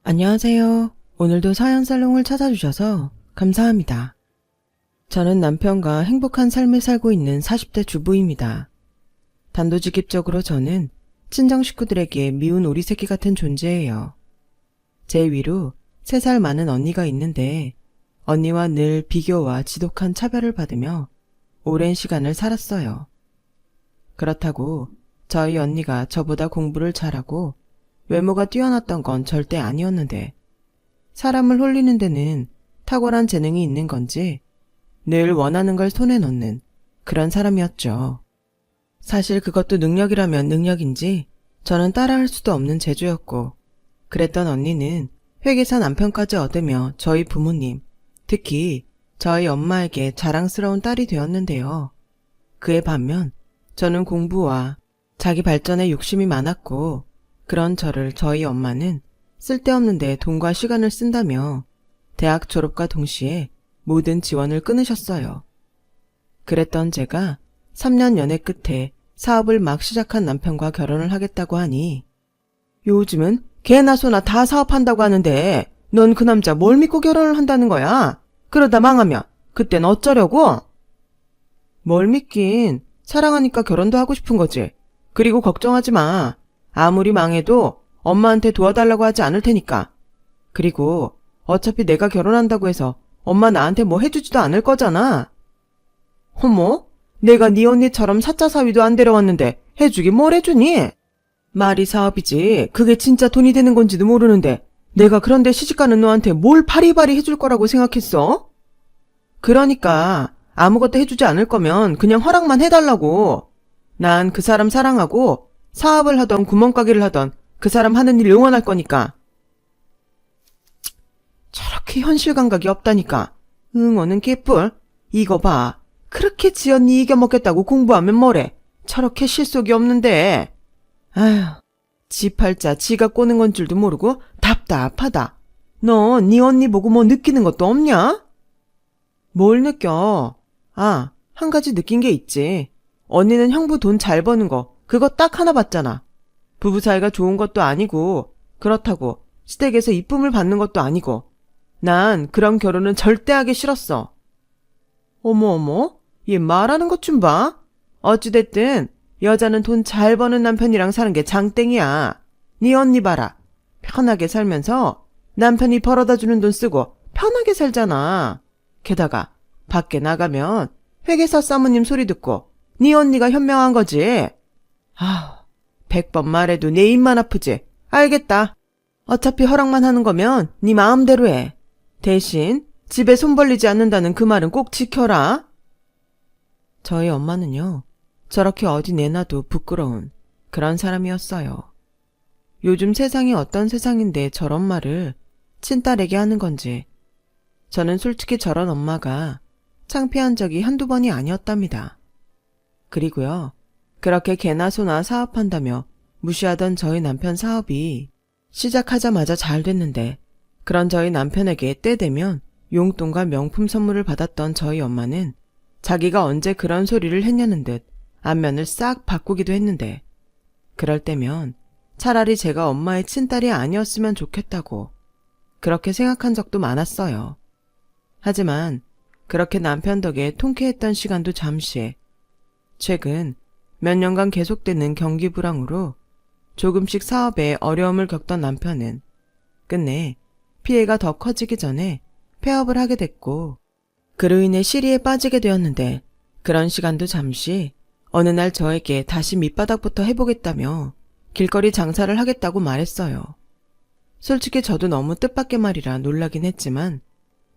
안녕하세요. 오늘도 사연살롱을 찾아주셔서 감사합니다. 저는 남편과 행복한 삶을 살고 있는 40대 주부입니다. 단도직입적으로 저는 친정 식구들에게 미운 오리 새끼 같은 존재예요. 제 위로 3살 많은 언니가 있는데 언니와 늘 비교와 지독한 차별을 받으며 오랜 시간을 살았어요. 그렇다고 저희 언니가 저보다 공부를 잘하고 외모가 뛰어났던 건 절대 아니었는데 사람을 홀리는 데는 탁월한 재능이 있는 건지 늘 원하는 걸 손에 넣는 그런 사람이었죠. 사실 그것도 능력이라면 능력인지 저는 따라할 수도 없는 재주였고 그랬던 언니는 회계사 남편까지 얻으며 저희 부모님, 특히 저희 엄마에게 자랑스러운 딸이 되었는데요. 그에 반면 저는 공부와 자기 발전에 욕심이 많았고 그런 저를 저희 엄마는 쓸데없는데 돈과 시간을 쓴다며 대학 졸업과 동시에 모든 지원을 끊으셨어요. 그랬던 제가 3년 연애 끝에 사업을 막 시작한 남편과 결혼을 하겠다고 하니 요즘은 개나 소나 다 사업한다고 하는데 넌 그 남자 뭘 믿고 결혼을 한다는 거야? 그러다 망하면 그땐 어쩌려고? 뭘 믿긴, 사랑하니까 결혼도 하고 싶은 거지. 그리고 걱정하지 마. 아무리 망해도 엄마한테 도와달라고 하지 않을 테니까. 그리고 어차피 내가 결혼한다고 해서 엄마 나한테 뭐 해주지도 않을 거잖아. 어머? 내가 네 언니처럼 사자 사위도 안 데려왔는데 해주긴 뭘 해주니? 말이 사업이지 그게 진짜 돈이 되는 건지도 모르는데 내가 그런데 시집가는 너한테 뭘 바리바리 해줄 거라고 생각했어? 그러니까 아무것도 해주지 않을 거면 그냥 허락만 해달라고. 난 그 사람 사랑하고 사업을 하던 구멍가게를 하던 그 사람 하는 일 응원할 거니까. 저렇게 현실 감각이 없다니까. 응원은 개뿔. 이거 봐. 그렇게 지 언니 이겨먹겠다고 공부하면 뭐래. 저렇게 실속이 없는데. 아휴, 지 팔자 지가 꼬는 건 줄도 모르고 답답하다. 너 네 언니 보고 뭐 느끼는 것도 없냐? 뭘 느껴? 아, 한 가지 느낀 게 있지. 언니는 형부 돈 잘 버는 거 그거 딱 하나 봤잖아. 부부 사이가 좋은 것도 아니고 그렇다고 시댁에서 이쁨을 받는 것도 아니고 난 그런 결혼은 절대 하기 싫었어. 어머, 얘 말하는 것 좀 봐. 어찌됐든 여자는 돈 잘 버는 남편이랑 사는 게 장땡이야. 네 언니 봐라. 편하게 살면서 남편이 벌어다 주는 돈 쓰고 편하게 살잖아. 게다가 밖에 나가면 회계사 사모님 소리 듣고 네 언니가 현명한 거지. 아우, 100번 말해도 내 입만 아프지. 알겠다. 어차피 허락만 하는 거면 네 마음대로 해. 대신 집에 손 벌리지 않는다는 그 말은 꼭 지켜라. 저희 엄마는요, 저렇게 어디 내놔도 부끄러운 그런 사람이었어요. 요즘 세상이 어떤 세상인데 저런 말을 친딸에게 하는 건지. 저는 솔직히 저런 엄마가 창피한 적이 한두 번이 아니었답니다. 그리고요, 그렇게 개나 소나 사업한다며 무시하던 저희 남편 사업이 시작하자마자 잘 됐는데 그런 저희 남편에게 때 되면 용돈과 명품 선물을 받았던 저희 엄마는 자기가 언제 그런 소리를 했냐는 듯 안면을 싹 바꾸기도 했는데 그럴 때면 차라리 제가 엄마의 친딸이 아니었으면 좋겠다고 그렇게 생각한 적도 많았어요. 하지만 그렇게 남편 덕에 통쾌했던 시간도 잠시. 최근 몇 년간 계속되는 경기 불황으로 조금씩 사업에 어려움을 겪던 남편은 끝내 피해가 더 커지기 전에 폐업을 하게 됐고 그로 인해 시리에 빠지게 되었는데 그런 시간도 잠시 어느 날 저에게 다시 밑바닥부터 해보겠다며 길거리 장사를 하겠다고 말했어요. 솔직히 저도 너무 뜻밖의 말이라 놀라긴 했지만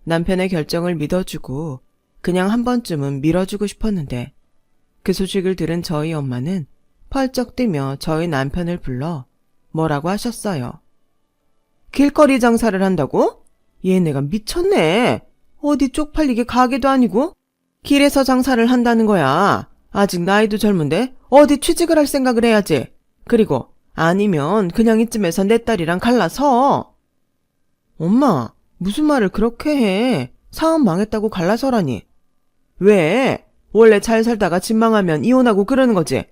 남편의 결정을 믿어주고 그냥 한 번쯤은 밀어주고 싶었는데 그 소식을 들은 저희 엄마는 펄쩍 뛰며 저희 남편을 불러 뭐라고 하셨어요. 길거리 장사를 한다고? 얘네가 미쳤네. 어디 쪽팔리게 가게도 아니고 길에서 장사를 한다는 거야. 아직 나이도 젊은데 어디 취직을 할 생각을 해야지. 그리고 아니면 그냥 이쯤에서 내 딸이랑 갈라서. 엄마, 무슨 말을 그렇게 해. 사업 망했다고 갈라서라니. 왜? 원래 잘 살다가 집 망하면 이혼하고 그러는 거지.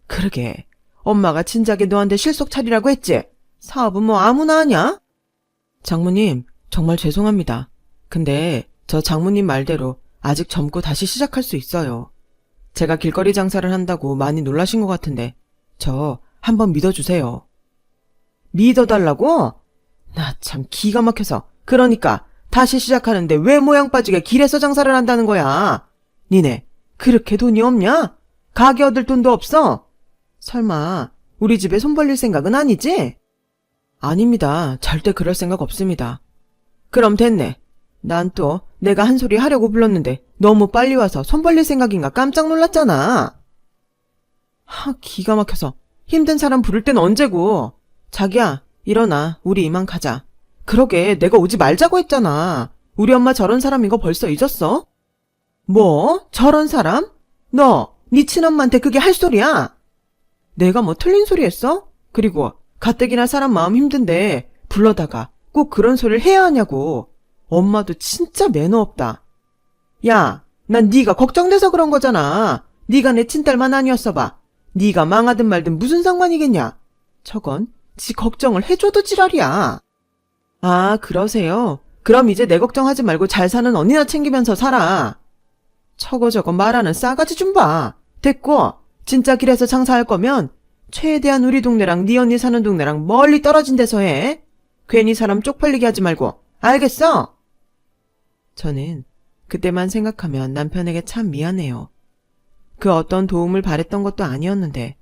그러게. 엄마가 진작에 너한테 실속 차리라고 했지. 사업은 뭐 아무나 하냐? 장모님, 정말 죄송합니다. 근데 저 장모님 말대로 아직 젊고 다시 시작할 수 있어요. 제가 길거리 장사를 한다고 많이 놀라신 것 같은데 저 한번 믿어주세요. 믿어달라고? 나 참 기가 막혀서. 그러니까 다시 시작하는데 왜 모양 빠지게 길에서 장사를 한다는 거야? 니네 그렇게 돈이 없냐? 가게 얻을 돈도 없어? 설마 우리 집에 손 벌릴 생각은 아니지? 아닙니다. 절대 그럴 생각 없습니다. 그럼 됐네. 난 또 내가 한 소리 하려고 불렀는데 너무 빨리 와서 손 벌릴 생각인가 깜짝 놀랐잖아. 기가 막혀서. 힘든 사람 부를 땐 언제고. 자기야, 일어나. 우리 이만 가자. 그러게 내가 오지 말자고 했잖아. 우리 엄마 저런 사람인 거 벌써 잊었어? 뭐? 저런 사람? 너, 네 친엄마한테 그게 할 소리야? 내가 뭐 틀린 소리 했어? 그리고 가뜩이나 사람 마음 힘든데 불러다가 꼭 그런 소리를 해야 하냐고. 엄마도 진짜 매너 없다. 야, 난 네가 걱정돼서 그런 거잖아. 네가 내 친딸만 아니었어 봐. 네가 망하든 말든 무슨 상관이겠냐. 저건 지 걱정을 해줘도 지랄이야. 아, 그러세요? 그럼 이제 내 걱정하지 말고 잘 사는 언니나 챙기면서 살아. 저거 말하는 싸가지 좀 봐. 됐고, 진짜 길에서 장사할 거면 최대한 우리 동네랑 네 언니 사는 동네랑 멀리 떨어진 데서 해. 괜히 사람 쪽팔리게 하지 말고. 알겠어? 저는 그때만 생각하면 남편에게 참 미안해요. 그 어떤 도움을 바랬던 것도 아니었는데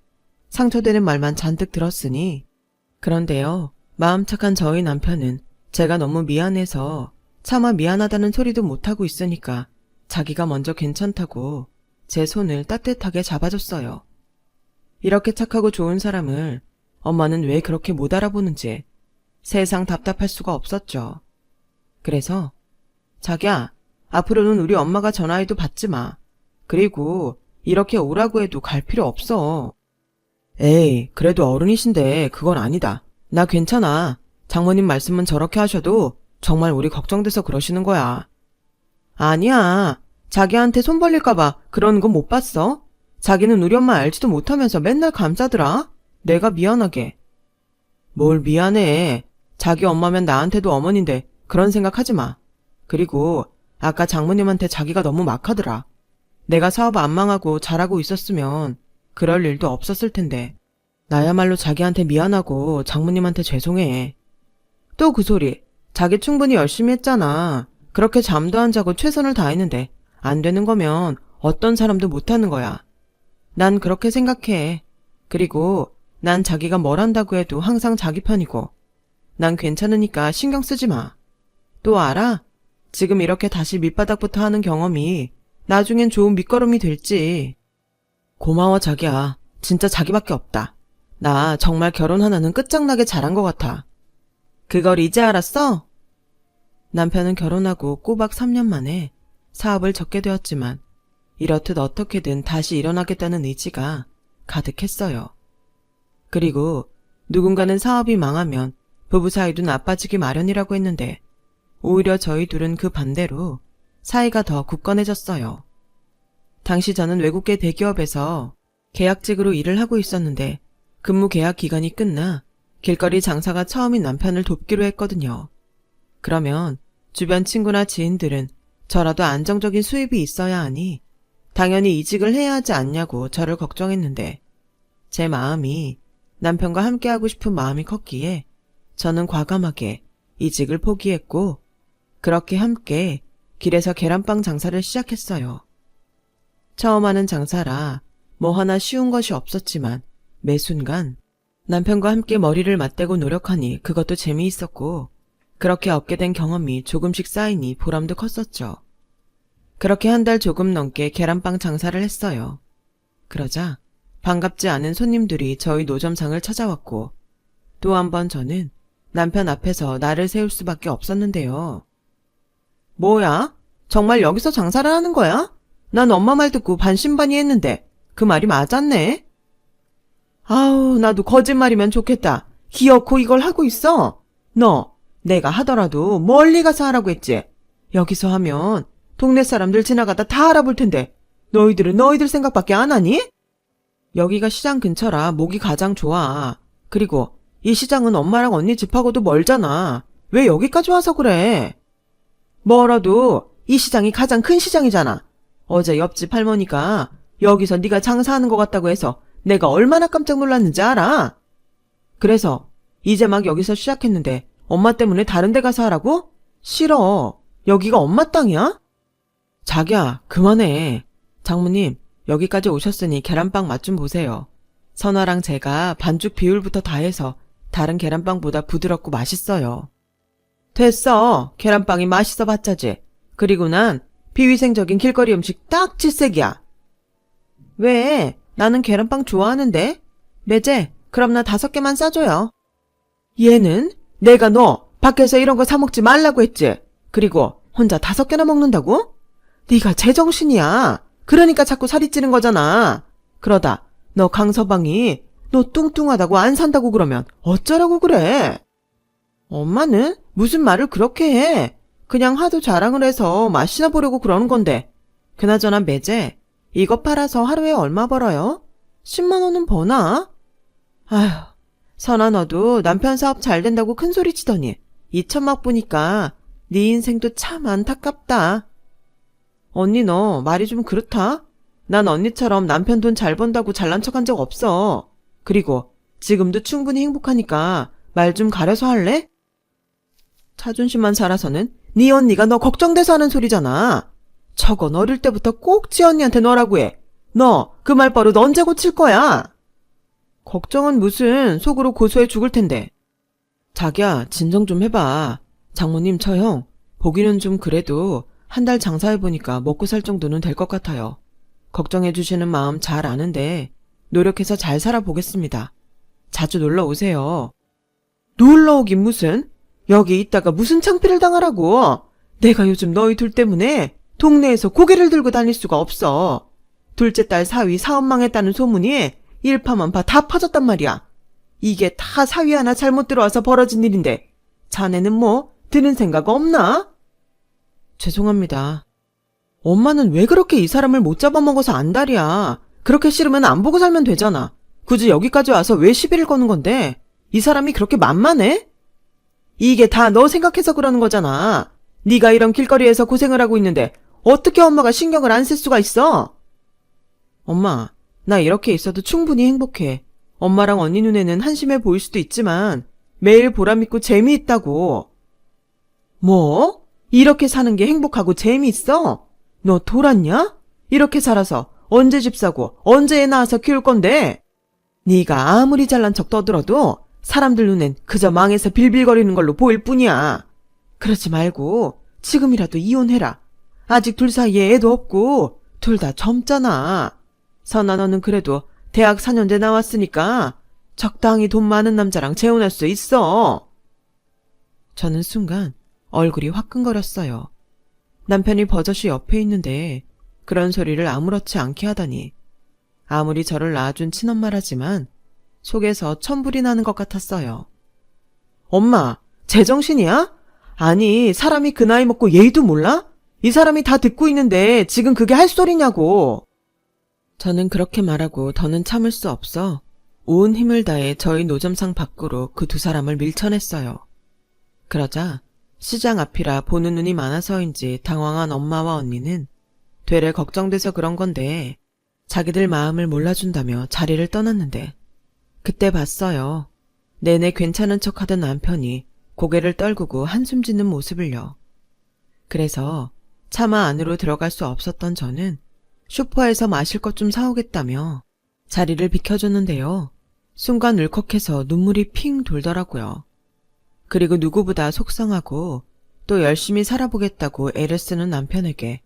상처되는 말만 잔뜩 들었으니. 그런데요, 마음 착한 저희 남편은 제가 너무 미안해서 차마 미안하다는 소리도 못하고 있으니까 자기가 먼저 괜찮다고 제 손을 따뜻하게 잡아줬어요. 이렇게 착하고 좋은 사람을 엄마는 왜 그렇게 못 알아보는지 세상 답답할 수가 없었죠. 그래서 자기야, 앞으로는 우리 엄마가 전화해도 받지 마. 그리고 이렇게 오라고 해도 갈 필요 없어. 에이, 그래도 어른이신데 그건 아니다. 나 괜찮아. 장모님 말씀은 저렇게 하셔도 정말 우리 걱정돼서 그러시는 거야. 아니야. 자기한테 손 벌릴까봐 그러는 건 못 봤어? 자기는 우리 엄마 알지도 못하면서 맨날 감싸더라. 내가 미안하게. 뭘 미안해. 자기 엄마면 나한테도 어머니인데 그런 생각하지 마. 그리고 아까 장모님한테 자기가 너무 막하더라. 내가 사업 안 망하고 잘하고 있었으면 그럴 일도 없었을 텐데. 나야말로 자기한테 미안하고 장모님한테 죄송해. 또 그 소리. 자기 충분히 열심히 했잖아. 그렇게 잠도 안 자고 최선을 다했는데 안 되는 거면 어떤 사람도 못하는 거야. 난 그렇게 생각해. 그리고 난 자기가 뭘 한다고 해도 항상 자기 편이고 난 괜찮으니까 신경 쓰지 마. 또 알아? 지금 이렇게 다시 밑바닥부터 하는 경험이 나중엔 좋은 밑거름이 될지. 고마워 자기야. 진짜 자기밖에 없다. 나 정말 결혼 하나는 끝장나게 잘한 것 같아. 그걸 이제 알았어? 남편은 결혼하고 꼬박 3년 만에 사업을 접게 되었지만 이렇듯 어떻게든 다시 일어나겠다는 의지가 가득했어요. 그리고 누군가는 사업이 망하면 부부 사이도 나빠지기 마련이라고 했는데 오히려 저희 둘은 그 반대로 사이가 더 굳건해졌어요. 당시 저는 외국계 대기업에서 계약직으로 일을 하고 있었는데 근무 계약 기간이 끝나 길거리 장사가 처음인 남편을 돕기로 했거든요. 그러면 주변 친구나 지인들은 저라도 안정적인 수입이 있어야 하니 당연히 이직을 해야 하지 않냐고 저를 걱정했는데 제 마음이 남편과 함께하고 싶은 마음이 컸기에 저는 과감하게 이직을 포기했고 그렇게 함께 길에서 계란빵 장사를 시작했어요. 처음 하는 장사라 뭐 하나 쉬운 것이 없었지만 매 순간 남편과 함께 머리를 맞대고 노력하니 그것도 재미있었고 그렇게 얻게 된 경험이 조금씩 쌓이니 보람도 컸었죠. 그렇게 한 달 조금 넘게 계란빵 장사를 했어요. 그러자 반갑지 않은 손님들이 저희 노점상을 찾아왔고 또 한 번 저는 남편 앞에서 나를 세울 수밖에 없었는데요. 뭐야? 정말 여기서 장사를 하는 거야? 난 엄마 말 듣고 반신반의했는데 그 말이 맞았네? 아우, 나도 거짓말이면 좋겠다. 기어코 이걸 하고 있어? 너, 내가 하더라도 멀리 가서 하라고 했지? 여기서 하면 동네 사람들 지나가다 다 알아볼 텐데 너희들은 너희들 생각밖에 안 하니? 여기가 시장 근처라 목이 가장 좋아. 그리고 이 시장은 엄마랑 언니 집하고도 멀잖아. 왜 여기까지 와서 그래? 뭐라도 이 시장이 가장 큰 시장이잖아. 어제 옆집 할머니가 여기서 네가 장사하는 것 같다고 해서 내가 얼마나 깜짝 놀랐는지 알아? 그래서 이제 막 여기서 시작했는데 엄마 때문에 다른 데 가서 하라고? 싫어. 여기가 엄마 땅이야? 자기야, 그만해. 장모님, 여기까지 오셨으니 계란빵 맛 좀 보세요. 선아랑 제가 반죽 비율부터 다 해서 다른 계란빵보다 부드럽고 맛있어요. 됐어. 계란빵이 맛있어 봤자지. 그리고 난 비위생적인 길거리 음식 딱 질색이야. 왜? 나는 계란빵 좋아하는데. 매제, 그럼 나 5개만 싸줘요. 얘는 내가 너 밖에서 이런 거 사 먹지 말라고 했지. 그리고 혼자 5개나 먹는다고? 네가 제정신이야. 그러니까 자꾸 살이 찌는 거잖아. 그러다 너 강서방이 너 뚱뚱하다고 안 산다고 그러면 어쩌라고 그래? 엄마는 무슨 말을 그렇게 해? 그냥 하도 자랑을 해서 맛이나 보려고 그러는 건데. 그나저나 매제, 이거 팔아서 하루에 얼마 벌어요? 10만 원은 버나? 아휴, 선아 너도 남편 사업 잘 된다고 큰 소리 치더니 이 천막 보니까 네 인생도 참 안타깝다. 언니 너 말이 좀 그렇다? 난 언니처럼 남편 돈 잘 번다고 잘난 척한 적 없어. 그리고 지금도 충분히 행복하니까 말 좀 가려서 할래? 자존심만 살아서는 네 언니가 너 걱정돼서 하는 소리잖아. 저건 어릴 때부터 꼭 지 언니한테 너라고 해. 너 그 말버릇 언제 고칠 거야? 걱정은 무슨, 속으로 고소해 죽을 텐데. 자기야, 진정 좀 해봐. 장모님 처형, 보기는 좀 그래도 한 달 장사해보니까 먹고 살 정도는 될 것 같아요. 걱정해주시는 마음 잘 아는데 노력해서 잘 살아보겠습니다. 자주 놀러 오세요. 놀러 오긴 무슨? 여기 있다가 무슨 창피를 당하라고. 내가 요즘 너희 둘 때문에 동네에서 고개를 들고 다닐 수가 없어. 둘째 딸 사위 사업 망했다는 소문이 일파만파 다 퍼졌단 말이야. 이게 다 사위 하나 잘못 들어와서 벌어진 일인데 자네는 뭐 드는 생각 없나? 죄송합니다. 엄마는 왜 그렇게 이 사람을 못 잡아먹어서 안달이야. 그렇게 싫으면 안 보고 살면 되잖아. 굳이 여기까지 와서 왜 시비를 거는 건데? 이 사람이 그렇게 만만해? 이게 다 너 생각해서 그러는 거잖아. 네가 이런 길거리에서 고생을 하고 있는데 어떻게 엄마가 신경을 안 쓸 수가 있어? 엄마, 나 이렇게 있어도 충분히 행복해. 엄마랑 언니 눈에는 한심해 보일 수도 있지만 매일 보람있고 재미있다고. 뭐? 이렇게 사는 게 행복하고 재미있어? 너 돌았냐? 이렇게 살아서 언제 집 사고 언제 애 낳아서 키울 건데? 네가 아무리 잘난 척 떠들어도 사람들 눈엔 그저 망해서 빌빌거리는 걸로 보일 뿐이야. 그러지 말고 지금이라도 이혼해라. 아직 둘 사이에 애도 없고 둘 다 젊잖아. 선아 너는 그래도 대학 4년제 나왔으니까 적당히 돈 많은 남자랑 재혼할 수 있어. 저는 순간 얼굴이 화끈거렸어요. 남편이 버젓이 옆에 있는데 그런 소리를 아무렇지 않게 하다니. 아무리 저를 낳아준 친엄마라지만 속에서 천불이 나는 것 같았어요. 엄마, 제정신이야? 아니, 사람이 그 나이 먹고 예의도 몰라? 이 사람이 다 듣고 있는데 지금 그게 할 소리냐고. 저는 그렇게 말하고 더는 참을 수 없어 온 힘을 다해 저희 노점상 밖으로 그 두 사람을 밀쳐냈어요. 그러자 시장 앞이라 보는 눈이 많아서인지 당황한 엄마와 언니는 되레 걱정돼서 그런 건데 자기들 마음을 몰라준다며 자리를 떠났는데 그때 봤어요. 내내 괜찮은 척하던 남편이 고개를 떨구고 한숨 짓는 모습을요. 그래서 차마 안으로 들어갈 수 없었던 저는 슈퍼에서 마실 것 좀 사오겠다며 자리를 비켜줬는데요. 순간 울컥해서 눈물이 핑 돌더라고요. 그리고 누구보다 속상하고 또 열심히 살아보겠다고 애를 쓰는 남편에게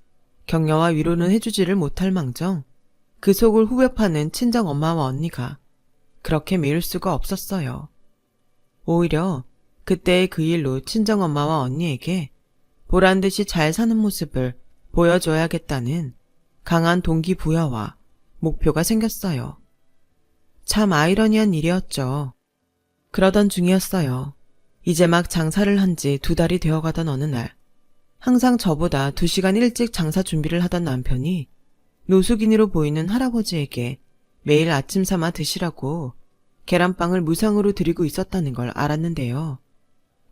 격려와 위로는 해주지를 못할 망정 그 속을 후벼 파는 친정엄마와 언니가 그렇게 미울 수가 없었어요. 오히려 그때의 그 일로 친정엄마와 언니에게 보란듯이 잘 사는 모습을 보여줘야겠다는 강한 동기부여와 목표가 생겼어요. 참 아이러니한 일이었죠. 그러던 중이었어요. 이제 막 장사를 한 지 2달이 되어가던 어느 날 항상 저보다 2시간 일찍 장사 준비를 하던 남편이 노숙인으로 보이는 할아버지에게 매일 아침 삼아 드시라고 계란빵을 무상으로 드리고 있었다는 걸 알았는데요.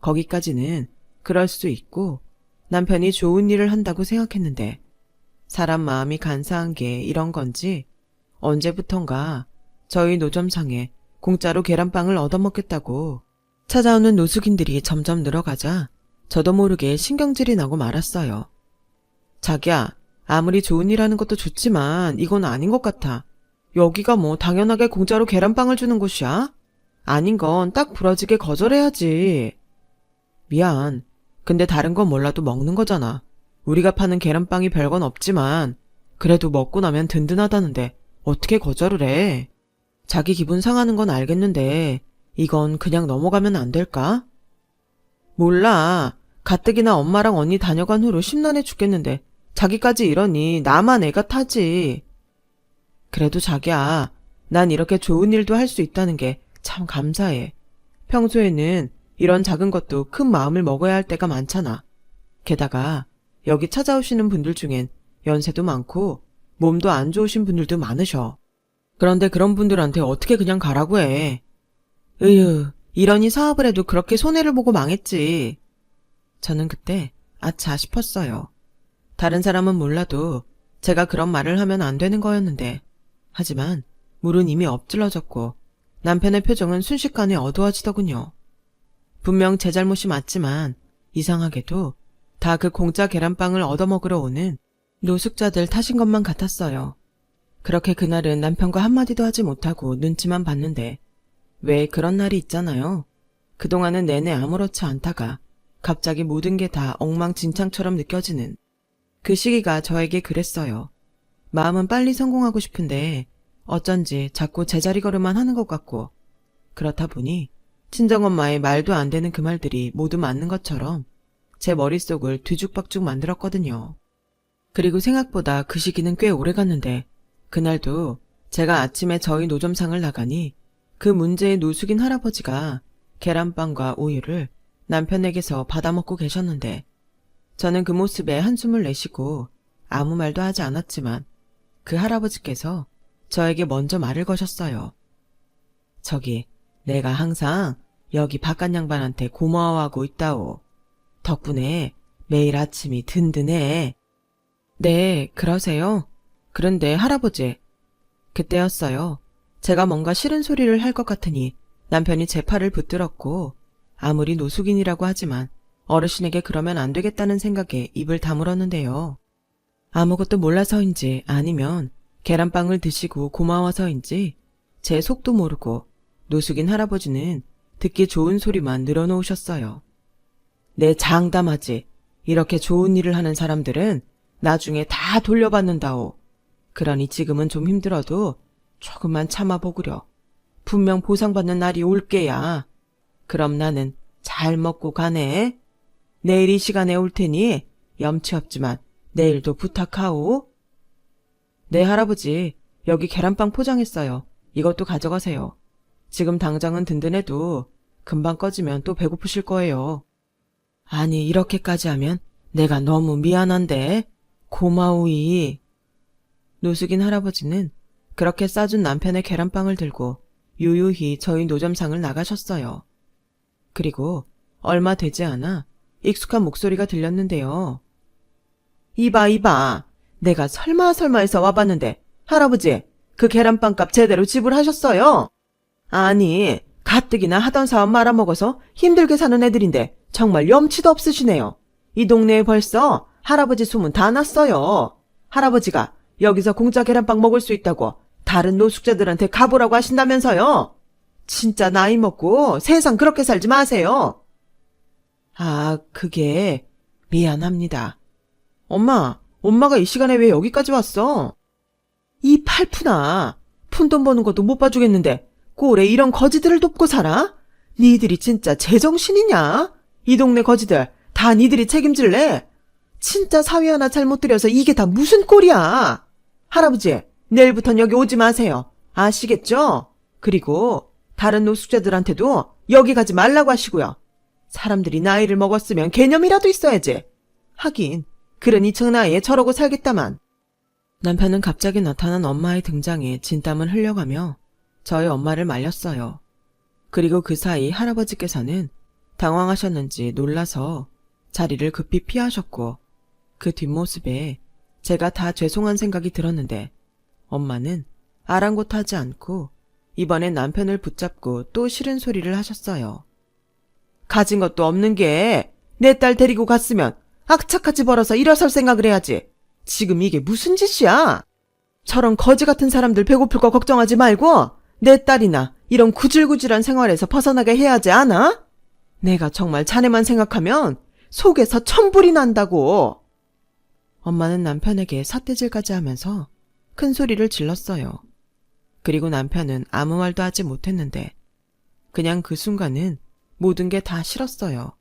거기까지는 그럴 수 있고 남편이 좋은 일을 한다고 생각했는데 사람 마음이 간사한 게 이런 건지 언제부턴가 저희 노점상에 공짜로 계란빵을 얻어먹겠다고 찾아오는 노숙인들이 점점 늘어가자 저도 모르게 신경질이 나고 말았어요. 자기야, 아무리 좋은 일 하는 것도 좋지만 이건 아닌 것 같아. 여기가 뭐 당연하게 공짜로 계란빵을 주는 곳이야? 아닌 건 딱 부러지게 거절해야지. 미안. 근데 다른 건 몰라도 먹는 거잖아. 우리가 파는 계란빵이 별건 없지만 그래도 먹고 나면 든든하다는데 어떻게 거절을 해? 자기 기분 상하는 건 알겠는데 이건 그냥 넘어가면 안 될까? 몰라. 가뜩이나 엄마랑 언니 다녀간 후로 심란해 죽겠는데 자기까지 이러니 나만 애가 타지. 그래도 자기야, 난 이렇게 좋은 일도 할 수 있다는 게 참 감사해. 평소에는 이런 작은 것도 큰 마음을 먹어야 할 때가 많잖아. 게다가 여기 찾아오시는 분들 중엔 연세도 많고 몸도 안 좋으신 분들도 많으셔. 그런데 그런 분들한테 어떻게 그냥 가라고 해. 으유, 이러니 사업을 해도 그렇게 손해를 보고 망했지. 저는 그때 아차 싶었어요. 다른 사람은 몰라도 제가 그런 말을 하면 안 되는 거였는데 하지만 물은 이미 엎질러졌고 남편의 표정은 순식간에 어두워지더군요. 분명 제 잘못이 맞지만 이상하게도 다 그 공짜 계란빵을 얻어먹으러 오는 노숙자들 탓인 것만 같았어요. 그렇게 그날은 남편과 한마디도 하지 못하고 눈치만 봤는데 왜 그런 날이 있잖아요. 그동안은 내내 아무렇지 않다가 갑자기 모든 게 다 엉망진창처럼 느껴지는 그 시기가 저에게 그랬어요. 마음은 빨리 성공하고 싶은데 어쩐지 자꾸 제자리 걸음만 하는 것 같고 그렇다 보니 친정엄마의 말도 안 되는 그 말들이 모두 맞는 것처럼 제 머릿속을 뒤죽박죽 만들었거든요. 그리고 생각보다 그 시기는 꽤 오래 갔는데 그날도 제가 아침에 저희 노점상을 나가니 그 문제의 노숙인 할아버지가 계란빵과 우유를 남편에게서 받아먹고 계셨는데 저는 그 모습에 한숨을 내쉬고 아무 말도 하지 않았지만 그 할아버지께서 저에게 먼저 말을 거셨어요. 저기, 내가 항상 여기 바깥 양반한테 고마워하고 있다오. 덕분에 매일 아침이 든든해. 네, 그러세요? 그런데 할아버지. 그때였어요. 제가 뭔가 싫은 소리를 할 것 같으니 남편이 제 팔을 붙들었고 아무리 노숙인이라고 하지만 어르신에게 그러면 안 되겠다는 생각에 입을 다물었는데요. 아무것도 몰라서인지 아니면 계란빵을 드시고 고마워서인지 제 속도 모르고 노숙인 할아버지는 듣기 좋은 소리만 늘어놓으셨어요. 내 장담하지. 이렇게 좋은 일을 하는 사람들은 나중에 다 돌려받는다오. 그러니 지금은 좀 힘들어도 조금만 참아보구려. 분명 보상받는 날이 올 게야. 그럼 나는 잘 먹고 가네. 내일 이 시간에 올 테니 염치 없지만 내일도 부탁하오. 네, 할아버지. 여기 계란빵 포장했어요. 이것도 가져가세요. 지금 당장은 든든해도 금방 꺼지면 또 배고프실 거예요. 아니, 이렇게까지 하면 내가 너무 미안한데. 고마우이. 노숙인 할아버지는 그렇게 싸준 남편의 계란빵을 들고 유유히 저희 노점상을 나가셨어요. 그리고 얼마 되지 않아 익숙한 목소리가 들렸는데요. 이봐. 내가 설마 해서 와봤는데 할아버지, 그 계란빵 값 제대로 지불하셨어요? 아니, 가뜩이나 하던 사업 말아먹어서 힘들게 사는 애들인데 정말 염치도 없으시네요. 이 동네에 벌써 할아버지 소문 다 났어요. 할아버지가 여기서 공짜 계란빵 먹을 수 있다고 다른 노숙자들한테 가보라고 하신다면서요. 진짜 나이 먹고 세상 그렇게 살지 마세요. 아, 그게 미안합니다. 엄마가 이 시간에 왜 여기까지 왔어? 이 팔푼아, 푼돈 버는 것도 못 봐주겠는데 꼴에 이런 거지들을 돕고 살아? 니들이 진짜 제정신이냐? 이 동네 거지들 다 니들이 책임질래? 진짜 사위 하나 잘못 들여서 이게 다 무슨 꼴이야? 할아버지, 내일부턴 여기 오지 마세요. 아시겠죠? 그리고 다른 노숙자들한테도 여기 가지 말라고 하시고요. 사람들이 나이를 먹었으면 개념이라도 있어야지. 하긴 그런 이청 나이에 저러고 살겠다만. 남편은 갑자기 나타난 엄마의 등장에 진땀을 흘려가며 저희 엄마를 말렸어요. 그리고 그 사이 할아버지께서는 당황하셨는지 놀라서 자리를 급히 피하셨고 그 뒷모습에 제가 다 죄송한 생각이 들었는데 엄마는 아랑곳하지 않고 이번엔 남편을 붙잡고 또 싫은 소리를 하셨어요. 가진 것도 없는 게 내 딸 데리고 갔으면 악착같이 벌어서 일어설 생각을 해야지. 지금 이게 무슨 짓이야? 저런 거지 같은 사람들 배고플 거 걱정하지 말고 내 딸이나 이런 구질구질한 생활에서 벗어나게 해야지 않아? 내가 정말 자네만 생각하면 속에서 천불이 난다고. 엄마는 남편에게 삿대질까지 하면서 큰 소리를 질렀어요. 그리고 남편은 아무 말도 하지 못했는데 그냥 그 순간은 모든 게 다 싫었어요.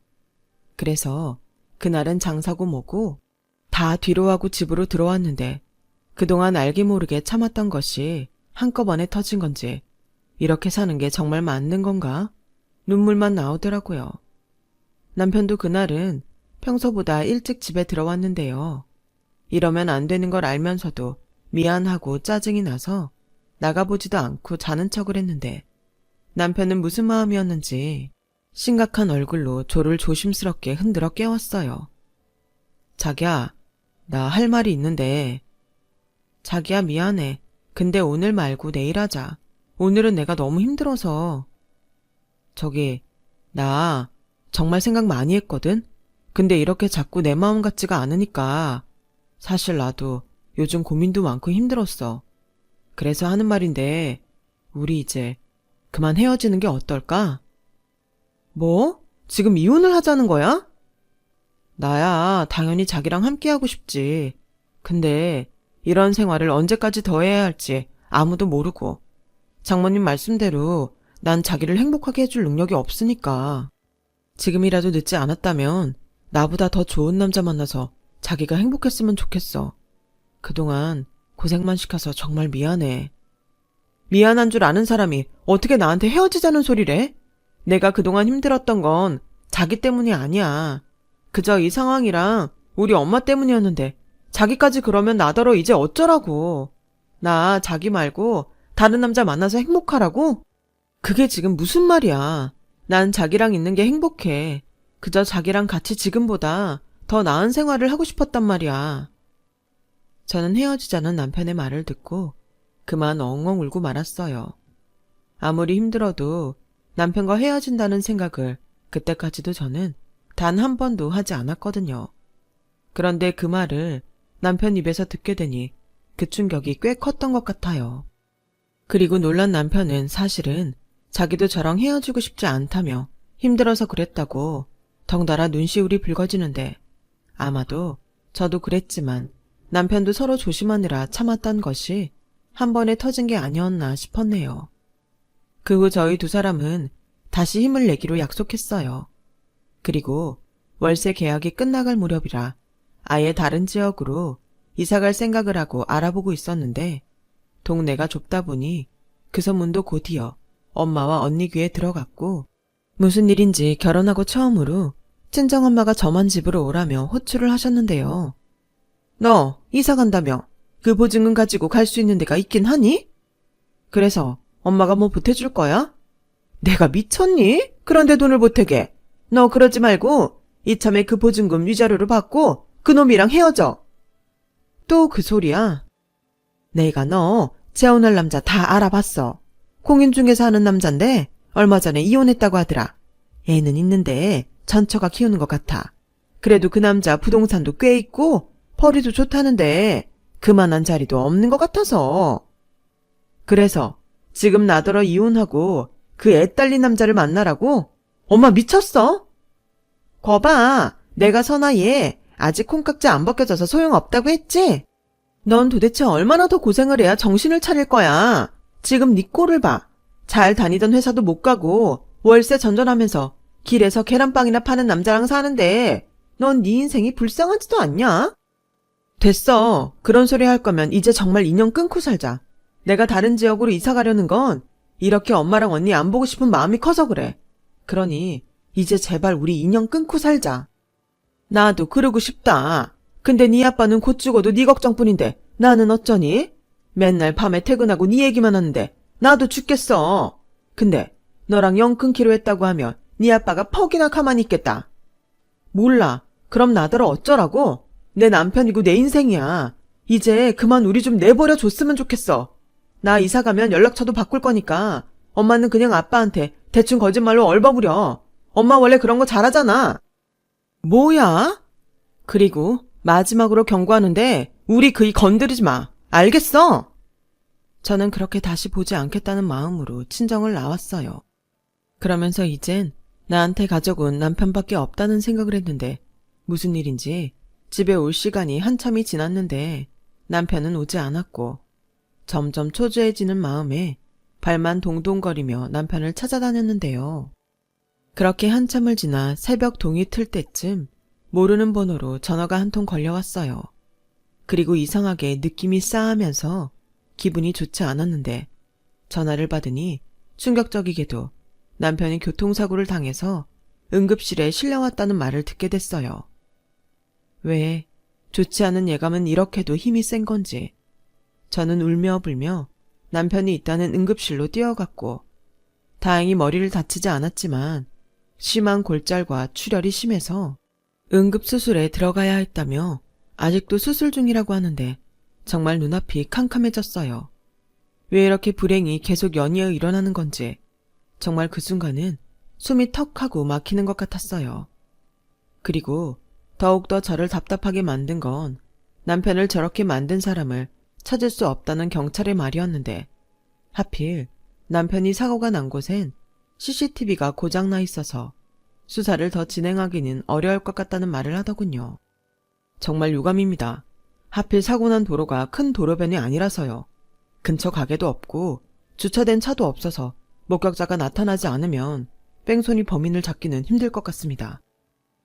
그래서 그날은 장사고 뭐고 다 뒤로 하고 집으로 들어왔는데 그동안 알게 모르게 참았던 것이 한꺼번에 터진 건지 이렇게 사는 게 정말 맞는 건가? 눈물만 나오더라고요. 남편도 그날은 평소보다 일찍 집에 들어왔는데요. 이러면 안 되는 걸 알면서도 미안하고 짜증이 나서 나가보지도 않고 자는 척을 했는데 남편은 무슨 마음이었는지 심각한 얼굴로 저를 조심스럽게 흔들어 깨웠어요. 자기야, 나 할 말이 있는데. 자기야, 미안해. 근데 오늘 말고 내일 하자. 오늘은 내가 너무 힘들어서. 저기, 나 정말 생각 많이 했거든? 근데 이렇게 자꾸 내 마음 같지가 않으니까 사실 나도 요즘 고민도 많고 힘들었어. 그래서 하는 말인데 우리 이제 그만 헤어지는 게 어떨까? 뭐? 지금 이혼을 하자는 거야? 나야 당연히 자기랑 함께하고 싶지. 근데 이런 생활을 언제까지 더 해야 할지 아무도 모르고 장모님 말씀대로 난 자기를 행복하게 해줄 능력이 없으니까 지금이라도 늦지 않았다면 나보다 더 좋은 남자 만나서 자기가 행복했으면 좋겠어. 그동안 고생만 시켜서 정말 미안해. 미안한 줄 아는 사람이 어떻게 나한테 헤어지자는 소리래? 내가 그동안 힘들었던 건 자기 때문이 아니야. 그저 이 상황이랑 우리 엄마 때문이었는데 자기까지 그러면 나더러 이제 어쩌라고. 나 자기 말고 다른 남자 만나서 행복하라고? 그게 지금 무슨 말이야. 난 자기랑 있는 게 행복해. 그저 자기랑 같이 지금보다 더 나은 생활을 하고 싶었단 말이야. 저는 헤어지자는 남편의 말을 듣고 그만 엉엉 울고 말았어요. 아무리 힘들어도 남편과 헤어진다는 생각을 그때까지도 저는 단 한 번도 하지 않았거든요. 그런데 그 말을 남편 입에서 듣게 되니 그 충격이 꽤 컸던 것 같아요. 그리고 놀란 남편은 사실은 자기도 저랑 헤어지고 싶지 않다며 힘들어서 그랬다고 덩달아 눈시울이 붉어지는데 아마도 저도 그랬지만 남편도 서로 조심하느라 참았던 것이 한 번에 터진 게 아니었나 싶었네요. 그 후 저희 두 사람은 다시 힘을 내기로 약속했어요. 그리고 월세 계약이 끝나갈 무렵이라 아예 다른 지역으로 이사갈 생각을 하고 알아보고 있었는데 동네가 좁다 보니 그 소문도 곧이어 엄마와 언니 귀에 들어갔고 무슨 일인지 결혼하고 처음으로 친정엄마가 저만 집으로 오라며 호출을 하셨는데요. 너 이사 간다며 그 보증금 가지고 갈 수 있는 데가 있긴 하니? 그래서 엄마가 뭐 보태줄 거야? 내가 미쳤니? 그런데 돈을 보태게. 너 그러지 말고 이참에 그 보증금 위자료를 받고 그놈이랑 헤어져. 또 그 소리야. 내가 너 재혼할 남자 다 알아봤어. 공인중개사 하는 남잔데 얼마 전에 이혼했다고 하더라. 애는 있는데 전처가 키우는 것 같아. 그래도 그 남자 부동산도 꽤 있고 벌이도 좋다는데 그만한 자리도 없는 것 같아서. 그래서 지금 나더러 이혼하고 그 애 딸린 남자를 만나라고? 엄마 미쳤어? 거봐, 내가 선아얘 아직 콩깍지 안 벗겨져서 소용없다고 했지? 넌 도대체 얼마나 더 고생을 해야 정신을 차릴 거야. 지금 네 꼴을 봐. 잘 다니던 회사도 못 가고 월세 전전하면서 길에서 계란빵이나 파는 남자랑 사는데 넌 네 인생이 불쌍하지도 않냐? 됐어. 그런 소리 할 거면 이제 정말 인연 끊고 살자. 내가 다른 지역으로 이사 가려는 건 이렇게 엄마랑 언니 안 보고 싶은 마음이 커서 그래. 그러니 이제 제발 우리 인연 끊고 살자. 나도 그러고 싶다. 근데 네 아빠는 곧 죽어도 네 걱정뿐인데 나는 어쩌니? 맨날 밤에 퇴근하고 네 얘기만 하는데 나도 죽겠어. 근데 너랑 영 끊기로 했다고 하면 네 아빠가 퍽이나 가만히 있겠다. 몰라. 그럼 나더러 어쩌라고? 내 남편이고 내 인생이야. 이제 그만 우리 좀 내버려 줬으면 좋겠어. 나 이사 가면 연락처도 바꿀 거니까 엄마는 그냥 아빠한테 대충 거짓말로 얼버무려. 엄마 원래 그런 거 잘하잖아. 뭐야? 그리고 마지막으로 경고하는데 우리 그이 건드리지 마. 알겠어? 저는 그렇게 다시 보지 않겠다는 마음으로 친정을 나왔어요. 그러면서 이젠 나한테 가족은 남편밖에 없다는 생각을 했는데 무슨 일인지 집에 올 시간이 한참이 지났는데 남편은 오지 않았고 점점 초조해지는 마음에 발만 동동거리며 남편을 찾아다녔는데요. 그렇게 한참을 지나 새벽 동이 틀 때쯤 모르는 번호로 전화가 한 통 걸려왔어요. 그리고 이상하게 느낌이 싸하면서 기분이 좋지 않았는데 전화를 받으니 충격적이게도 남편이 교통사고를 당해서 응급실에 실려왔다는 말을 듣게 됐어요. 왜 좋지 않은 예감은 이렇게도 힘이 센 건지 저는 울며 불며 남편이 있다는 응급실로 뛰어갔고 다행히 머리를 다치지 않았지만 심한 골절과 출혈이 심해서 응급수술에 들어가야 했다며 아직도 수술 중이라고 하는데 정말 눈앞이 캄캄해졌어요. 왜 이렇게 불행이 계속 연이어 일어나는 건지 정말 그 순간은 숨이 턱하고 막히는 것 같았어요. 그리고 더욱더 저를 답답하게 만든 건 남편을 저렇게 만든 사람을 찾을 수 없다는 경찰의 말이었는데 하필 남편이 사고가 난 곳엔 CCTV가 고장나 있어서 수사를 더 진행하기는 어려울 것 같다는 말을 하더군요. 정말 유감입니다. 하필 사고 난 도로가 큰 도로변이 아니라서요. 근처 가게도 없고 주차된 차도 없어서 목격자가 나타나지 않으면 뺑소니 범인을 잡기는 힘들 것 같습니다.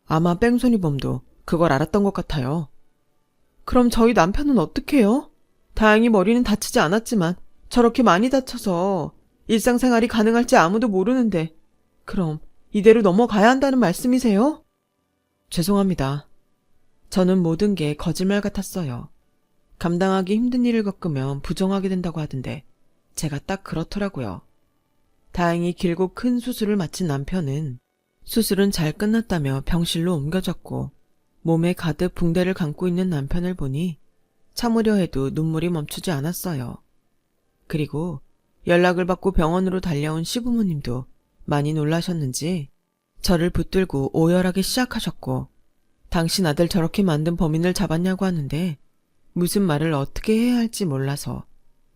아마 뺑소니범도 그걸 알았던 것 같아요. 그럼 저희 남편은 어떡해요? 다행히 머리는 다치지 않았지만 저렇게 많이 다쳐서 일상생활이 가능할지 아무도 모르는데 그럼 이대로 넘어가야 한다는 말씀이세요? 죄송합니다. 저는 모든 게 거짓말 같았어요. 감당하기 힘든 일을 겪으면 부정하게 된다고 하던데 제가 딱 그렇더라고요. 다행히 길고 큰 수술을 마친 남편은 수술은 잘 끝났다며 병실로 옮겨졌고 몸에 가득 붕대를 감고 있는 남편을 보니 참으려 해도 눈물이 멈추지 않았어요. 그리고 연락을 받고 병원으로 달려온 시부모님도 많이 놀라셨는지 저를 붙들고 오열하기 시작하셨고 당신 아들 저렇게 만든 범인을 잡았냐고 하는데 무슨 말을 어떻게 해야 할지 몰라서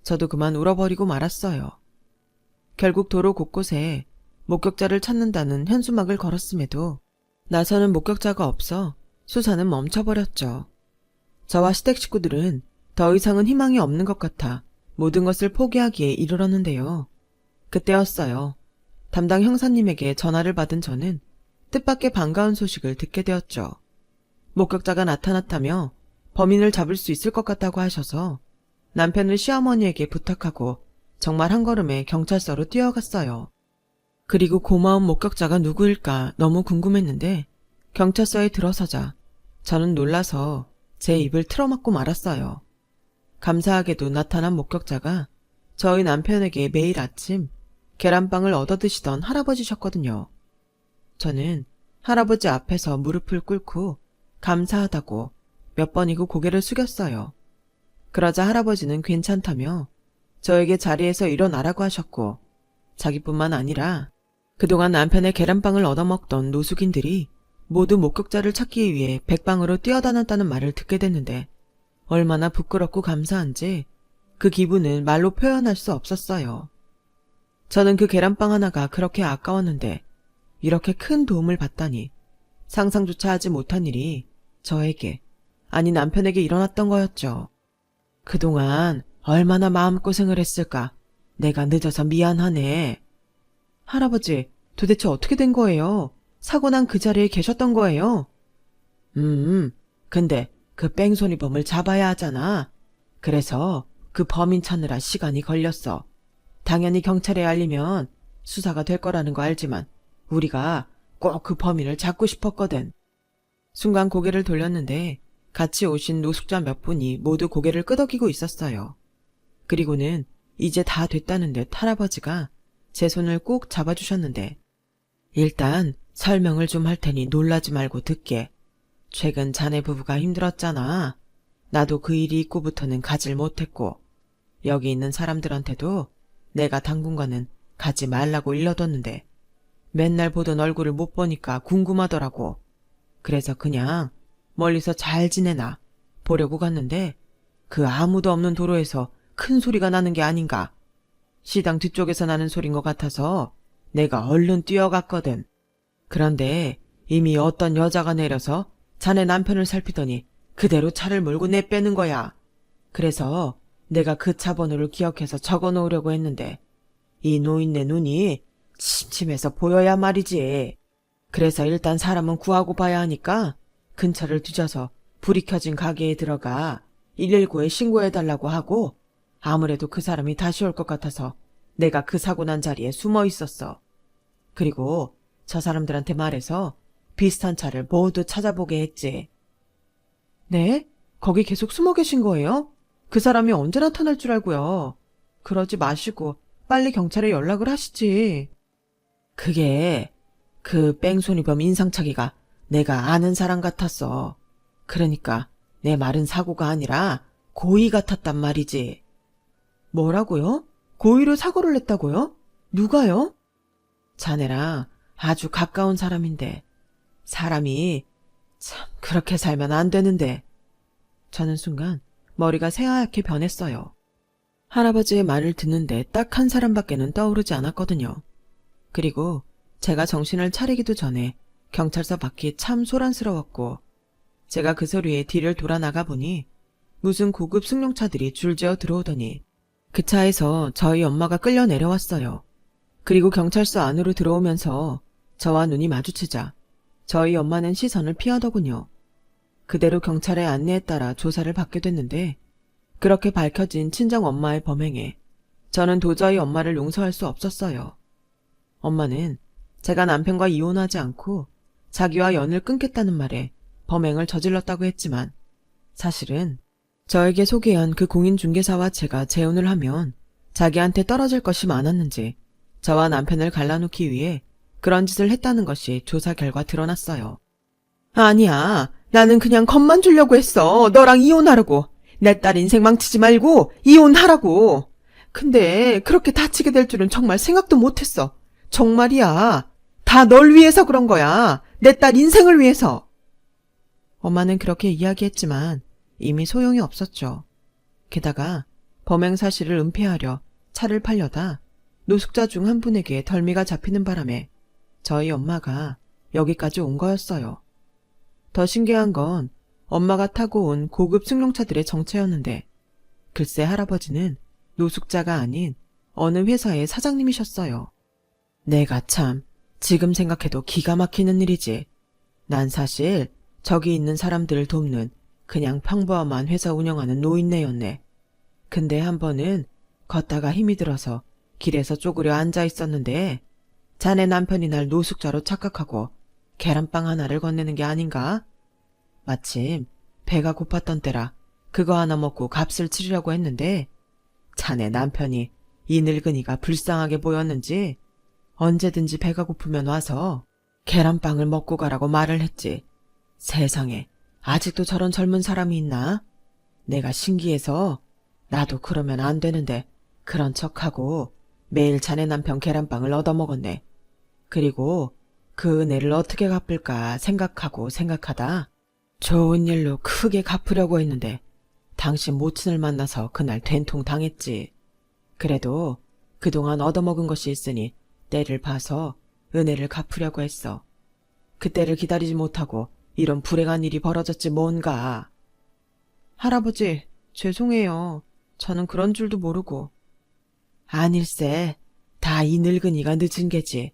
저도 그만 울어버리고 말았어요. 결국 도로 곳곳에 목격자를 찾는다는 현수막을 걸었음에도 나서는 목격자가 없어 수사는 멈춰버렸죠. 저와 시댁 식구들은 더 이상은 희망이 없는 것 같아 모든 것을 포기하기에 이르렀는데요. 그때였어요. 담당 형사님에게 전화를 받은 저는 뜻밖의 반가운 소식을 듣게 되었죠. 목격자가 나타났다며 범인을 잡을 수 있을 것 같다고 하셔서 남편을 시어머니에게 부탁하고 정말 한 걸음에 경찰서로 뛰어갔어요. 그리고 고마운 목격자가 누구일까 너무 궁금했는데 경찰서에 들어서자 저는 놀라서 제 입을 틀어막고 말았어요. 감사하게도 나타난 목격자가 저희 남편에게 매일 아침 계란빵을 얻어드시던 할아버지셨거든요. 저는 할아버지 앞에서 무릎을 꿇고 감사하다고 몇 번이고 고개를 숙였어요. 그러자 할아버지는 괜찮다며 저에게 자리에서 일어나라고 하셨고 자기뿐만 아니라 그동안 남편의 계란빵을 얻어먹던 노숙인들이 모두 목격자를 찾기 위해 백방으로 뛰어다녔다는 말을 듣게 됐는데 얼마나 부끄럽고 감사한지 그 기분은 말로 표현할 수 없었어요. 저는 그 계란빵 하나가 그렇게 아까웠는데 이렇게 큰 도움을 받다니 상상조차 하지 못한 일이 저에게, 아니 남편에게 일어났던 거였죠. 그동안 얼마나 마음고생을 했을까. 내가 늦어서 미안하네. 할아버지, 도대체 어떻게 된 거예요? 사고 난 그 자리에 계셨던 거예요? 근데 그 뺑소니범을 잡아야 하잖아. 그래서 그 범인 찾느라 시간이 걸렸어. 당연히 경찰에 알리면 수사가 될 거라는 거 알지만 우리가 꼭 그 범인을 잡고 싶었거든. 순간 고개를 돌렸는데 같이 오신 노숙자 몇 분이 모두 고개를 끄덕이고 있었어요. 그리고는 이제 다 됐다는 듯 할아버지가 제 손을 꼭 잡아주셨는데 일단 설명을 좀 할 테니 놀라지 말고 듣게. 최근 자네 부부가 힘들었잖아. 나도 그 일이 있고부터는 가질 못했고 여기 있는 사람들한테도 내가 당분간은 가지 말라고 일러뒀는데 맨날 보던 얼굴을 못 보니까 궁금하더라고. 그래서 그냥 멀리서 잘 지내나 보려고 갔는데 그 아무도 없는 도로에서 큰 소리가 나는 게 아닌가. 시당 뒤쪽에서 나는 소린 것 같아서 내가 얼른 뛰어갔거든. 그런데 이미 어떤 여자가 내려서 자네 남편을 살피더니 그대로 차를 몰고 내빼는 거야. 그래서 내가 그 차 번호를 기억해서 적어 놓으려고 했는데 이 노인네 눈이 침침해서 보여야 말이지. 그래서 일단 사람은 구하고 봐야 하니까 근처를 뒤져서 불이 켜진 가게에 들어가 119에 신고해달라고 하고 아무래도 그 사람이 다시 올 것 같아서 내가 그 사고 난 자리에 숨어 있었어. 그리고 저 사람들한테 말해서 비슷한 차를 모두 찾아보게 했지. 네? 거기 계속 숨어 계신 거예요? 그 사람이 언제 나타날 줄 알고요. 그러지 마시고 빨리 경찰에 연락을 하시지. 그게 그 뺑소니범 인상착의가 내가 아는 사람 같았어. 그러니까 내 말은 사고가 아니라 고의 같았단 말이지. 뭐라고요? 고의로 사고를 냈다고요? 누가요? 자네랑 아주 가까운 사람인데 사람이 참 그렇게 살면 안 되는데. 저는 순간 머리가 새하얗게 변했어요. 할아버지의 말을 듣는데 딱 한 사람밖에는 떠오르지 않았거든요. 그리고 제가 정신을 차리기도 전에 경찰서 밖이 참 소란스러웠고 제가 그 소리에 뒤를 돌아 나가 보니 무슨 고급 승용차들이 줄지어 들어오더니 그 차에서 저희 엄마가 끌려 내려왔어요. 그리고 경찰서 안으로 들어오면서 저와 눈이 마주치자 저희 엄마는 시선을 피하더군요. 그대로 경찰의 안내에 따라 조사를 받게 됐는데 그렇게 밝혀진 친정 엄마의 범행에 저는 도저히 엄마를 용서할 수 없었어요. 엄마는 제가 남편과 이혼하지 않고 자기와 연을 끊겠다는 말에 범행을 저질렀다고 했지만 사실은 저에게 소개한 그 공인중개사와 제가 재혼을 하면 자기한테 떨어질 것이 많았는지 저와 남편을 갈라놓기 위해 그런 짓을 했다는 것이 조사 결과 드러났어요. 아니야, 나는 그냥 겁만 주려고 했어. 너랑 이혼하라고. 내 딸 인생 망치지 말고 이혼하라고. 근데 그렇게 다치게 될 줄은 정말 생각도 못했어. 정말이야. 다 널 위해서 그런 거야. 내 딸 인생을 위해서. 엄마는 그렇게 이야기했지만 이미 소용이 없었죠. 게다가 범행 사실을 은폐하려 차를 팔려다 노숙자 중 한 분에게 덜미가 잡히는 바람에 저희 엄마가 여기까지 온 거였어요. 더 신기한 건 엄마가 타고 온 고급 승용차들의 정체였는데 글쎄 할아버지는 노숙자가 아닌 어느 회사의 사장님이셨어요. 내가 참 지금 생각해도 기가 막히는 일이지. 난 사실 저기 있는 사람들을 돕는 그냥 평범한 회사 운영하는 노인네였네. 근데 한 번은 걷다가 힘이 들어서 길에서 쪼그려 앉아 있었는데 자네 남편이 날 노숙자로 착각하고 계란빵 하나를 건네는 게 아닌가? 마침 배가 고팠던 때라 그거 하나 먹고 값을 치르려고 했는데 자네 남편이 이 늙은이가 불쌍하게 보였는지 언제든지 배가 고프면 와서 계란빵을 먹고 가라고 말을 했지. 세상에 아직도 저런 젊은 사람이 있나? 내가 신기해서 나도 그러면 안 되는데 그런 척하고 매일 자네 남편 계란빵을 얻어먹었네. 그리고 그 은혜를 어떻게 갚을까 생각하고 생각하다 좋은 일로 크게 갚으려고 했는데 당신 모친을 만나서 그날 된통 당했지. 그래도 그동안 얻어먹은 것이 있으니 때를 봐서 은혜를 갚으려고 했어. 그때를 기다리지 못하고 이런 불행한 일이 벌어졌지 뭔가. 할아버지, 죄송해요. 저는 그런 줄도 모르고. 아닐세. 다 이 늙은이가 늦은 게지.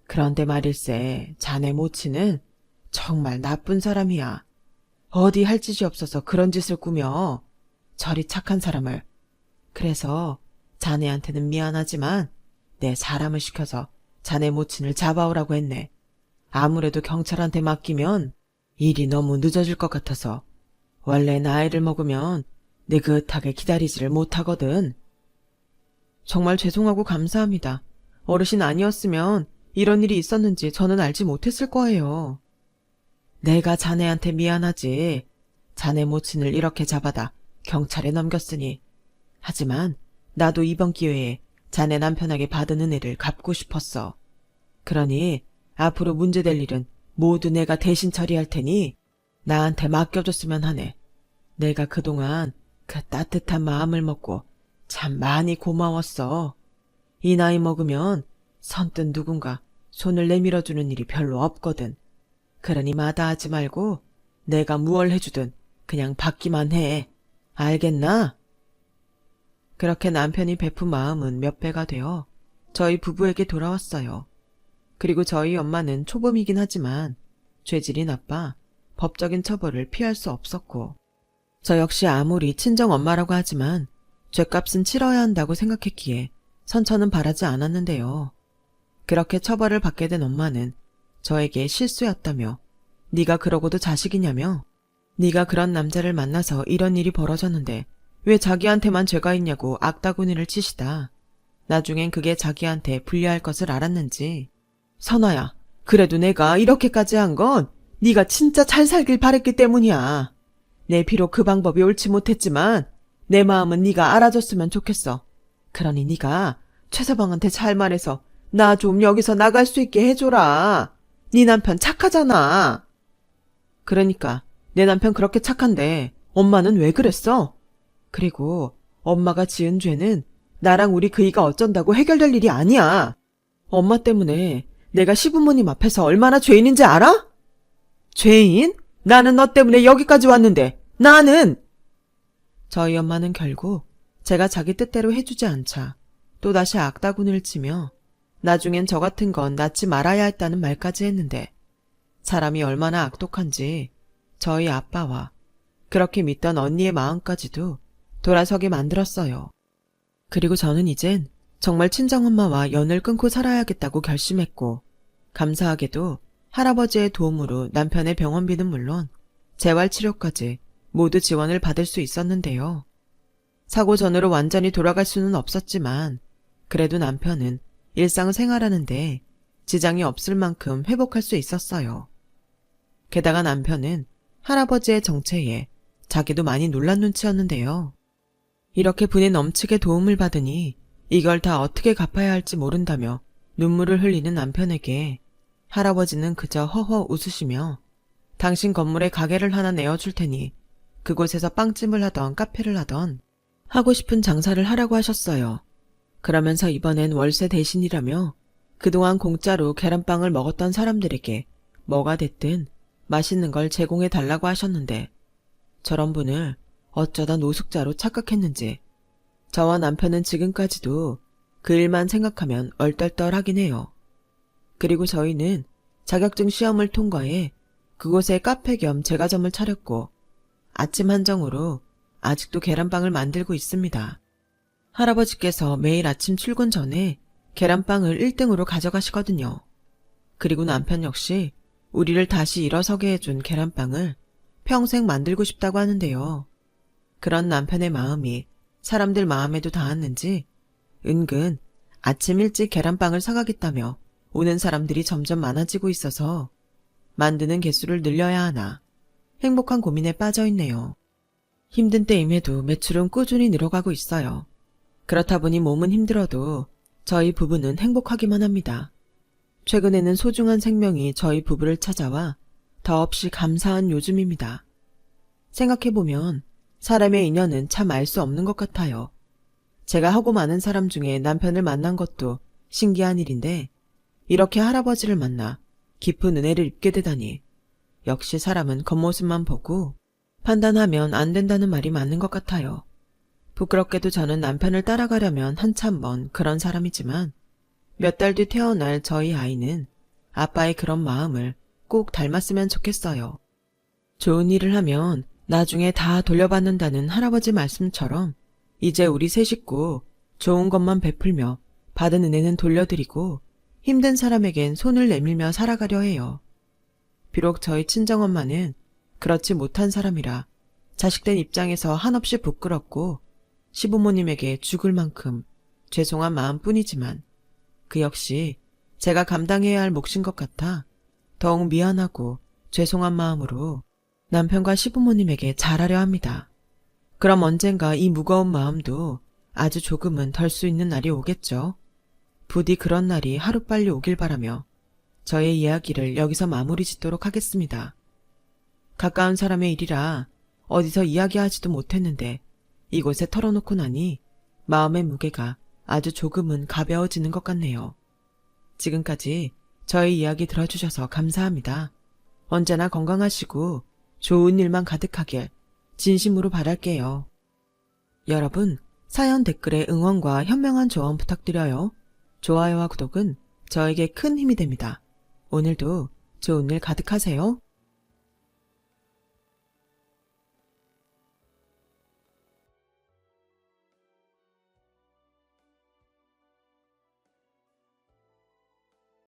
그런데 말일세, 자네 모친은 정말 나쁜 사람이야. 어디 할 짓이 없어서 그런 짓을 꾸며. 저리 착한 사람을. 그래서 자네한테는 미안하지만 내 사람을 시켜서 자네 모친을 잡아오라고 했네. 아무래도 경찰한테 맡기면 일이 너무 늦어질 것 같아서. 원래 나이를 먹으면 느긋하게 기다리지를 못하거든. 정말 죄송하고 감사합니다. 어르신 아니었으면 이런 일이 있었는지 저는 알지 못했을 거예요. 내가 자네한테 미안하지. 자네 모친을 이렇게 잡아다 경찰에 넘겼으니. 하지만 나도 이번 기회에 자네 남편에게 받은 은혜를 갚고 싶었어. 그러니 앞으로 문제될 일은 모두 내가 대신 처리할 테니 나한테 맡겨줬으면 하네. 내가 그동안 그 따뜻한 마음을 먹고 참 많이 고마웠어. 이 나이 먹으면 선뜻 누군가 손을 내밀어주는 일이 별로 없거든. 그러니 마다하지 말고 내가 무얼 해주든 그냥 받기만 해. 알겠나? 그렇게 남편이 베푼 마음은 몇 배가 되어 저희 부부에게 돌아왔어요. 그리고 저희 엄마는 초범이긴 하지만 죄질이 나빠 법적인 처벌을 피할 수 없었고, 저 역시 아무리 친정엄마라고 하지만 죗값은 치러야 한다고 생각했기에 선처는 바라지 않았는데요. 그렇게 처벌을 받게 된 엄마는 저에게 실수였다며, 네가 그러고도 자식이냐며, 네가 그런 남자를 만나서 이런 일이 벌어졌는데 왜 자기한테만 죄가 있냐고 악다구니를 치시다. 나중엔 그게 자기한테 불리할 것을 알았는지. 선아야, 그래도 내가 이렇게까지 한 건 네가 진짜 잘 살길 바랬기 때문이야. 내 비록 그 방법이 옳지 못했지만 내 마음은 네가 알아줬으면 좋겠어. 그러니 네가 최서방한테 잘 말해서 나 좀 여기서 나갈 수 있게 해줘라. 네 남편 착하잖아. 그러니까 내 남편 그렇게 착한데 엄마는 왜 그랬어? 그리고 엄마가 지은 죄는 나랑 우리 그이가 어쩐다고 해결될 일이 아니야. 엄마 때문에 내가 시부모님 앞에서 얼마나 죄인인지 알아? 죄인? 나는 너 때문에 여기까지 왔는데 나는! 저희 엄마는 결국 제가 자기 뜻대로 해주지 않자 또다시 악다군을 치며 나중엔 저 같은 건 낳지 말아야 했다는 말까지 했는데, 사람이 얼마나 악독한지 저희 아빠와 그렇게 믿던 언니의 마음까지도 돌아서게 만들었어요. 그리고 저는 이젠 정말 친정엄마와 연을 끊고 살아야겠다고 결심했고, 감사하게도 할아버지의 도움으로 남편의 병원비는 물론 재활치료까지 모두 지원을 받을 수 있었는데요. 사고 전으로 완전히 돌아갈 수는 없었지만 그래도 남편은 일상생활하는데 지장이 없을 만큼 회복할 수 있었어요. 게다가 남편은 할아버지의 정체에 자기도 많이 놀란 눈치였는데요. 이렇게 분에 넘치게 도움을 받으니 이걸 다 어떻게 갚아야 할지 모른다며 눈물을 흘리는 남편에게 할아버지는 그저 허허 웃으시며 당신 건물에 가게를 하나 내어줄 테니 그곳에서 빵집을 하던 카페를 하던 하고 싶은 장사를 하라고 하셨어요. 그러면서 이번엔 월세 대신이라며 그동안 공짜로 계란빵을 먹었던 사람들에게 뭐가 됐든 맛있는 걸 제공해 달라고 하셨는데, 저런 분을 어쩌다 노숙자로 착각했는지 저와 남편은 지금까지도 그 일만 생각하면 얼떨떨하긴 해요. 그리고 저희는 자격증 시험을 통과해 그곳에 카페 겸 제과점을 차렸고 아침 한정으로 아직도 계란빵을 만들고 있습니다. 할아버지께서 매일 아침 출근 전에 계란빵을 1등으로 가져가시거든요. 그리고 남편 역시 우리를 다시 일어서게 해준 계란빵을 평생 만들고 싶다고 하는데요. 그런 남편의 마음이 사람들 마음에도 닿았는지 은근 아침 일찍 계란빵을 사가겠다며 오는 사람들이 점점 많아지고 있어서 만드는 개수를 늘려야 하나 행복한 고민에 빠져 있네요. 힘든 때임에도 매출은 꾸준히 늘어가고 있어요. 그렇다 보니 몸은 힘들어도 저희 부부는 행복하기만 합니다. 최근에는 소중한 생명이 저희 부부를 찾아와 더없이 감사한 요즘입니다. 생각해보면 사람의 인연은 참 알 수 없는 것 같아요. 제가 하고 많은 사람 중에 남편을 만난 것도 신기한 일인데 이렇게 할아버지를 만나 깊은 은혜를 입게 되다니, 역시 사람은 겉모습만 보고 판단하면 안 된다는 말이 맞는 것 같아요. 부끄럽게도 저는 남편을 따라가려면 한참 먼 그런 사람이지만 몇 달 뒤 태어날 저희 아이는 아빠의 그런 마음을 꼭 닮았으면 좋겠어요. 좋은 일을 하면 나중에 다 돌려받는다는 할아버지 말씀처럼 이제 우리 세 식구 좋은 것만 베풀며 받은 은혜는 돌려드리고 힘든 사람에겐 손을 내밀며 살아가려 해요. 비록 저희 친정엄마는 그렇지 못한 사람이라 자식된 입장에서 한없이 부끄럽고 시부모님에게 죽을 만큼 죄송한 마음뿐이지만 그 역시 제가 감당해야 할 몫인 것 같아 더욱 미안하고 죄송한 마음으로 남편과 시부모님에게 잘하려 합니다. 그럼 언젠가 이 무거운 마음도 아주 조금은 덜 수 있는 날이 오겠죠. 부디 그런 날이 하루빨리 오길 바라며 저의 이야기를 여기서 마무리 짓도록 하겠습니다. 가까운 사람의 일이라 어디서 이야기하지도 못했는데 이곳에 털어놓고 나니 마음의 무게가 아주 조금은 가벼워지는 것 같네요. 지금까지 저의 이야기 들어주셔서 감사합니다. 언제나 건강하시고 좋은 일만 가득하길 진심으로 바랄게요. 여러분, 사연 댓글에 응원과 현명한 조언 부탁드려요. 좋아요와 구독은 저에게 큰 힘이 됩니다. 오늘도 좋은 일 가득하세요.